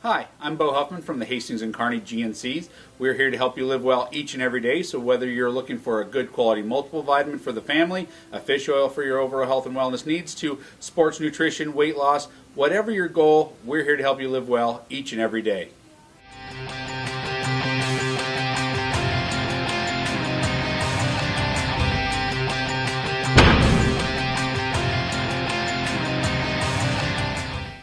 Hi, I'm Bo Huffman from the Hastings and Kearney GNCs. We're here to help you live well each and every day, so whether you're looking for a good quality multiple vitamin for the family, a fish oil for your overall health and wellness needs, to sports nutrition, weight loss, whatever your goal, we're here to help you live well each and every day.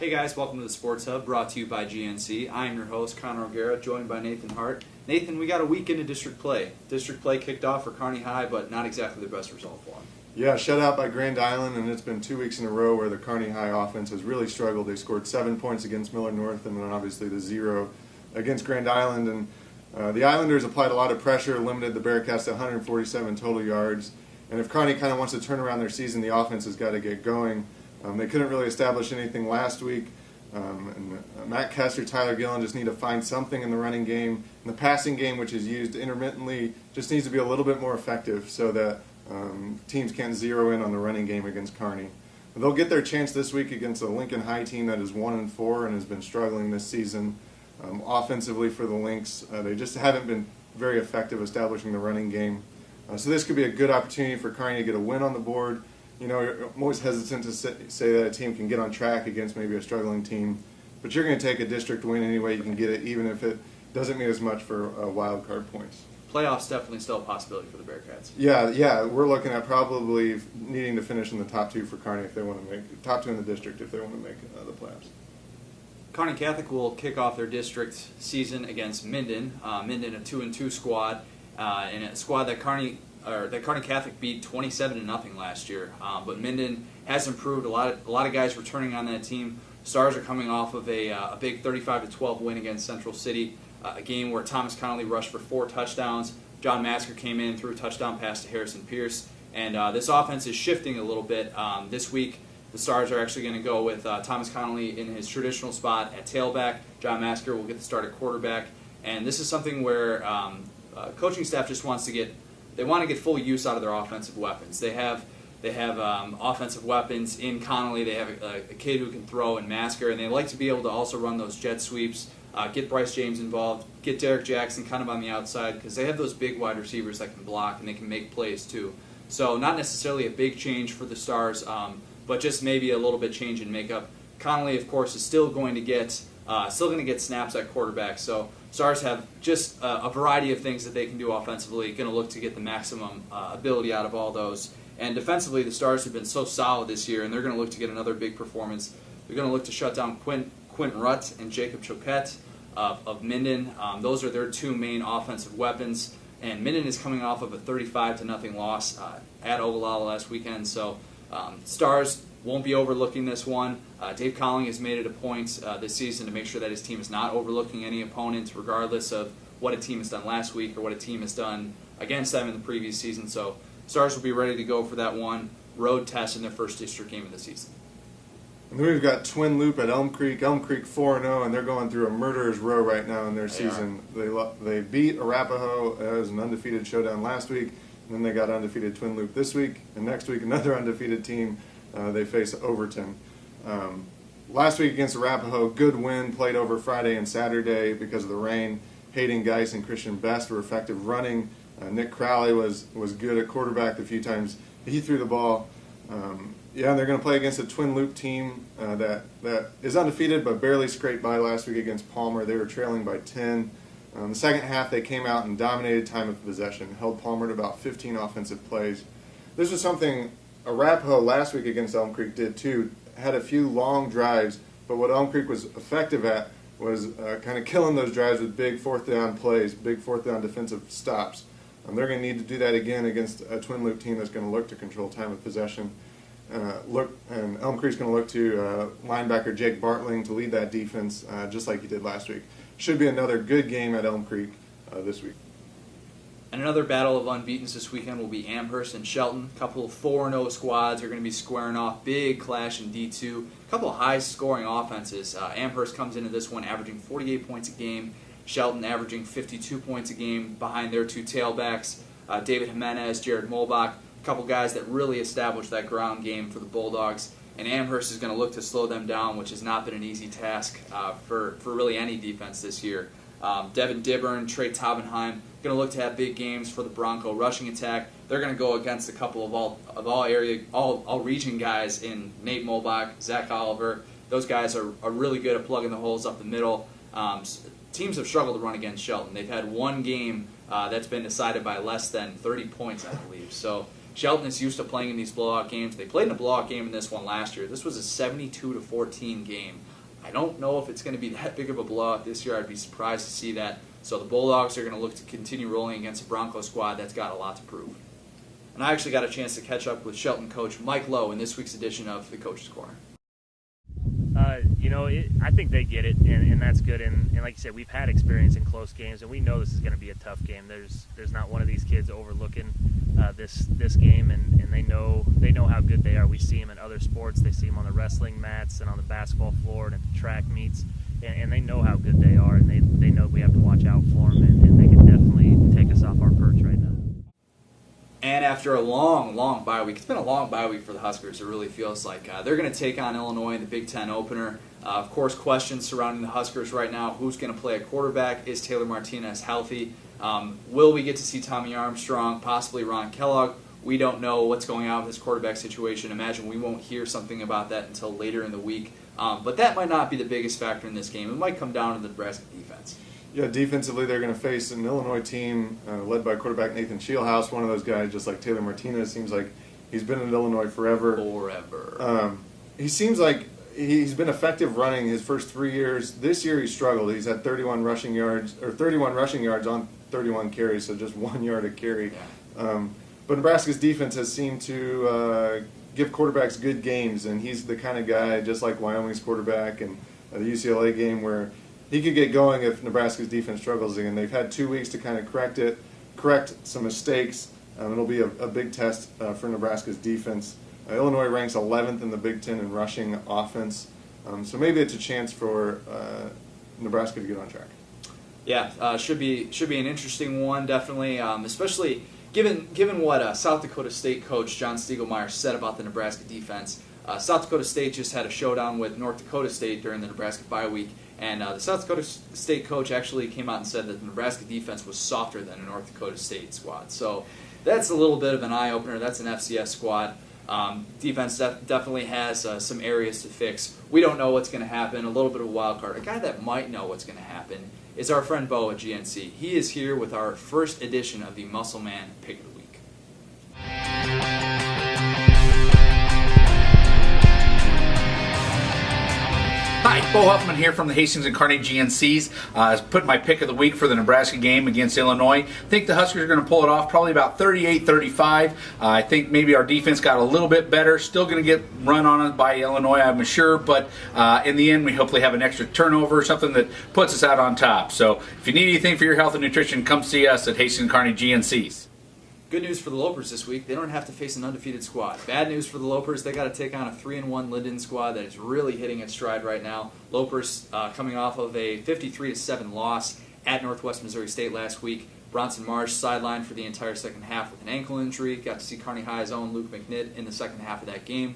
Hey guys, welcome to the Sports Hub, brought to you by GNC. I am your host, Connor O'Gara, joined by Nathan Hart. Nathan, we got a week into district play. District play kicked off for Kearney High, but not exactly the best result for them. Yeah, shut out by Grand Island, and it's been 2 weeks in a row where the Kearney High offense has really struggled. They scored 7 points against Miller North, and then obviously the 0 against Grand Island. And the Islanders applied a lot of pressure, limited the Bearcats to 147 total yards. And if Kearney kind of wants to turn around their season, the offense has got to get going. They couldn't really establish anything last week. Matt Kester, Tyler Gillen just need to find something in the running game. And the passing game, which is used intermittently, just needs to be a little bit more effective so that teams can't zero in on the running game against Kearney. They'll get their chance this week against a Lincoln High team that is 1-4 and has been struggling this season. Offensively for the Lynx, they just haven't been very effective establishing the running game. So this could be a good opportunity for Kearney to get a win on the board. You know, I'm always hesitant to say that a team can get on track against maybe a struggling team, but you're going to take a district win any way you can get it, even if it doesn't mean as much for wild card points. Playoffs definitely still a possibility for the Bearcats. Yeah, we're looking at probably needing to finish in the top 2 for Kearney if they want to make top 2 in the district if they want to make the playoffs. Kearney Catholic will kick off their district season against Minden. Minden, a 2-2 squad, and a squad that Kearney Catholic beat 27-0 last year. But Minden has improved. A lot of guys returning on that team. Stars are coming off of a big 35-12 win against Central City, a game where Thomas Connolly rushed for 4 touchdowns. John Masker came in, threw a touchdown pass to Harrison Pierce. And this offense is shifting a little bit. This week, the Stars are actually going to go with Thomas Connolly in his traditional spot at tailback. John Masker will get the start at quarterback. And this is something where coaching staff just wants to get full use out of their offensive weapons. They have offensive weapons in Connolly. They have a kid who can throw in Masker, and they like to be able to also run those jet sweeps, get Bryce James involved, get Derek Jackson kind of on the outside, because they have those big wide receivers that can block and they can make plays too. So not necessarily a big change for the Stars, but just maybe a little bit change in makeup. Connolly, of course, is still going to get snaps at quarterback. So Stars have just a variety of things that they can do offensively, going to look to get the maximum ability out of all those. And defensively, the Stars have been so solid this year, and they're going to look to get another big performance. They're going to look to shut down Quentin Rutt and Jacob Choquette of Minden. Those are their 2 main offensive weapons. And Minden is coming off of a 35-0 loss at Ogallala last weekend. So Stars won't be overlooking this one. Dave Colling has made it a point this season to make sure that his team is not overlooking any opponents, regardless of what a team has done last week or what a team has done against them in the previous season. So Stars will be ready to go for that one road test in their first district game of the season. And then we've got Twin Loup at Elm Creek. Elm Creek 4-0, and they're going through a murderer's row right now in their season. They beat Arapahoe. It was an undefeated showdown last week, and then they got undefeated Twin Loup this week. And next week, another undefeated team. They face Overton. Last week against Arapahoe, good win, played over Friday and Saturday because of the rain. Hayden Geis and Christian Best were effective running. Nick Crowley was good at quarterback the few times he threw the ball. They're going to play against a Twin Loup team that is undefeated but barely scraped by last week against Palmer. They were trailing by 10. The second half, they came out and dominated time of possession, held Palmer to about 15 offensive plays. This was something Arapahoe last week against Elm Creek did too. Had a few long drives, but what Elm Creek was effective at was kind of killing those drives with big 4th down plays, big 4th down defensive stops. They're going to need to do that again against a Twin Loup team that's going to look to control time of possession. And Elm Creek's going to look to linebacker Jake Bartling to lead that defense just like he did last week. Should be another good game at Elm Creek this week. And another battle of unbeatens this weekend will be Amherst and Shelton. A couple of 4-0 squads are going to be squaring off. Big clash in D2. A couple of high-scoring offenses. Amherst comes into this one averaging 48 points a game. Shelton averaging 52 points a game behind their 2 tailbacks. David Jimenez, Jared Molbach, a couple guys that really established that ground game for the Bulldogs. and Amherst is going to look to slow them down, which has not been an easy task for really any defense this year. Devin Dibburn, Trey Taubenheim, going to look to have big games for the Bronco rushing attack. They're going to go against a couple of all region guys in Nate Molbach, Zach Oliver. Those guys are really good at plugging the holes up the middle. Teams have struggled to run against Shelton. They've had one game that's been decided by less than 30 points, I believe. So Shelton is used to playing in these blowout games. They played in a blowout game in this one last year. This was a 72-14 game. I don't know if it's going to be that big of a blowout this year. I'd be surprised to see that. So the Bulldogs are going to look to continue rolling against a Bronco squad that's got a lot to prove. And I actually got a chance to catch up with Shelton coach Mike Lowe in this week's edition of the Coach's Corner. I think they get it, and that's good. And like you said, we've had experience in close games, and we know this is going to be a tough game. There's not one of these kids overlooking this game, and they know how good they are. We see them in other sports. They see them on the wrestling mats and on the basketball floor and at the track meets, and they know how good they are, and they know we have to watch out for them, and they can definitely take us off our perch right now. And after a long bye week, it's been a long bye week for the Huskers. It really feels like they're going to take on Illinois in the Big Ten opener. Of course, questions surrounding the Huskers right now. Who's going to play at quarterback? Is Taylor Martinez healthy? Will we get to see Tommy Armstrong, possibly Ron Kellogg? We don't know what's going on with this quarterback situation. Imagine we won't hear something about that until later in the week. But that might not be the biggest factor in this game. It might come down to the Nebraska defense. Yeah, defensively they're going to face an Illinois team led by quarterback Nathan Scheelhaus, one of those guys just like Taylor Martinez. Seems like he's been in Illinois forever. He seems like he's been effective running his first 3 years. This year he struggled. He's had 31 rushing yards on 31 carries, so just 1 yard a carry. But Nebraska's defense has seemed to give quarterbacks good games, and he's the kind of guy, just like Wyoming's quarterback and the UCLA game, where he could get going if Nebraska's defense struggles again. They've had 2 weeks to kind of correct some mistakes. It'll be a big test for Nebraska's defense. Illinois ranks 11th in the Big Ten in rushing offense, so maybe it's a chance for Nebraska to get on track. Yeah, should be an interesting one, definitely, especially given what South Dakota State coach John Stiegelmeier said about the Nebraska defense. South Dakota State just had a showdown with North Dakota State during the Nebraska bye week, and the South Dakota State coach actually came out and said that the Nebraska defense was softer than a North Dakota State squad. So that's a little bit of an eye-opener. That's an FCS squad. Defense definitely has some areas to fix. We don't know what's going to happen. A little bit of a wild card. A guy that might know what's going to happen is our friend Bo at GNC. He is here with our first edition of the Muscleman Pick of the Week. Hi, Bo Huffman here from the Hastings and Kearney GNCs. Put my pick of the week for the Nebraska game against Illinois. I think the Huskers are going to pull it off, probably about 38-35. I think maybe our defense got a little bit better. Still going to get run on by Illinois, I'm sure, but in the end, we hopefully have an extra turnover or something that puts us out on top. So if you need anything for your health and nutrition, come see us at Hastings and Kearney GNCs. Good news for the Lopers this week. They don't have to face an undefeated squad. Bad news for the Lopers. They got to take on a 3-1 Linden squad that is really hitting its stride right now. Lopers coming off of a 53-7 loss at Northwest Missouri State last week. Bronson Marsh sidelined for the entire second half with an ankle injury. Got to see Kearney High's own Luke McNitt in the second half of that game.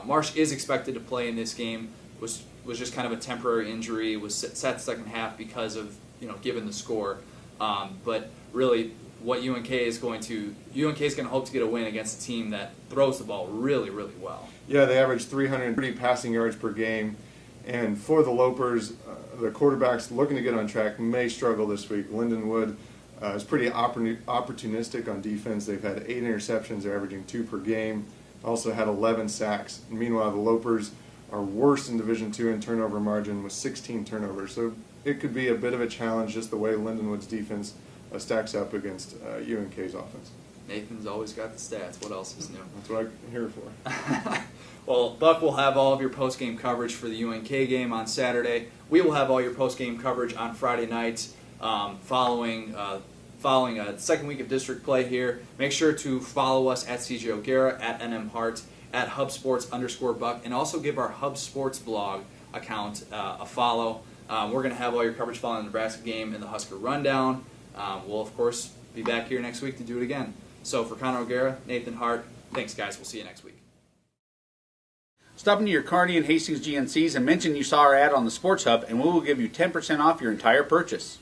Marsh is expected to play in this game. Was just kind of a temporary injury. Was sat the second half because of given the score. But really, what UNK is going to hope to get a win against a team that throws the ball really, really well. Yeah, they average 330 passing yards per game, and for the Lopers, the quarterbacks looking to get on track may struggle this week. Lyndon Wood is pretty opportunistic on defense. They've had 8 interceptions. They're averaging 2 per game. Also had 11 sacks. Meanwhile, the Lopers are worst in Division II in turnover margin with 16 turnovers. So it could be a bit of a challenge just the way Lyndon Wood's defense stacks up against UNK's offense. Nathan's always got the stats. What else is new? That's what I'm here for. Well, Buck will have all of your post-game coverage for the UNK game on Saturday. We will have all your post-game coverage on Friday night following a second week of district play here. Make sure to follow us at CJ O'Gara, at NM Hart, at HubSports_Buck, and also give our Hub Sports blog account a follow. We're going to have all your coverage following the Nebraska game and the Husker Rundown. We'll, of course, be back here next week to do it again. So for Connor O'Gara, Nathan Hart, thanks, guys. We'll see you next week. Stop into your Kearney and Hastings GNCs and mention you saw our ad on the Sports Hub, and we will give you 10% off your entire purchase.